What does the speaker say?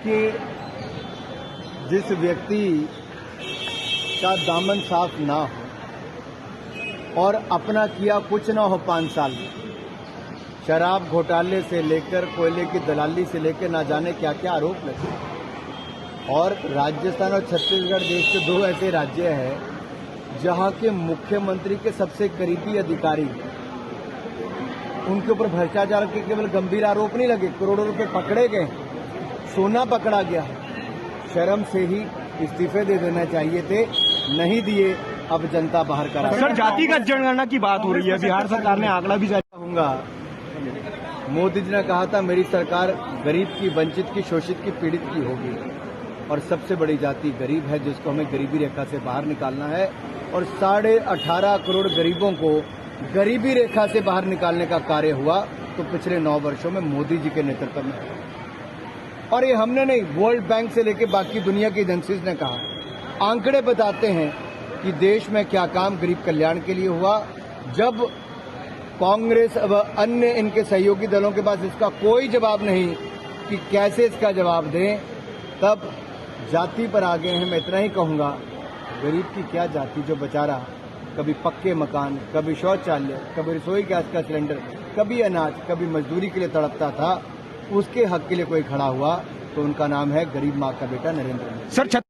देखिए, जिस व्यक्ति का दामन साफ ना हो और अपना किया कुछ ना हो 5 साल में, शराब घोटाले से लेकर कोयले की दलाली से लेकर ना जाने क्या क्या आरोप लगे। और राजस्थान और छत्तीसगढ़ देश के 2 ऐसे राज्य हैं जहां के मुख्यमंत्री के सबसे करीबी अधिकारी, उनके ऊपर भ्रष्टाचार के केवल गंभीर आरोप नहीं लगे, करोड़ों रुपए पकड़े गए, सोना पकड़ा गया। शर्म से ही इस्तीफे दे देना चाहिए थे, नहीं दिए, अब जनता बाहर करा। सर, जातिगत जनगणना की बात हो रही है, बिहार सरकार ने आंकड़ा भी जारी कहूंगा, मोदी जी ने कहा था मेरी सरकार गरीब की, वंचित की, शोषित की, पीड़ित की होगी, और सबसे बड़ी जाति गरीब है जिसको हमें गरीबी रेखा से बाहर निकालना है। और 18.5 करोड़ गरीबों को गरीबी रेखा से बाहर निकालने का कार्य हुआ तो पिछले 9 वर्षों में मोदी जी के नेतृत्व में। और ये हमने नहीं, वर्ल्ड बैंक से लेकर बाकी दुनिया की एजेंसीज ने कहा, आंकड़े बताते हैं कि देश में क्या काम गरीब कल्याण के लिए हुआ। जब कांग्रेस व अन्य इनके सहयोगी दलों के पास इसका कोई जवाब नहीं कि कैसे इसका जवाब दें, तब जाति पर आ गए हैं। मैं इतना ही कहूंगा, गरीब की क्या जाति जो बेचारा कभी पक्के मकान, कभी शौचालय, कभी रसोई गैस का सिलेंडर, कभी अनाज, कभी मजदूरी के लिए तड़पता था, उसके हक के लिए कोई खड़ा हुआ तो उनका नाम है गरीब माँ का बेटा नरेंद्र मोदी। सर,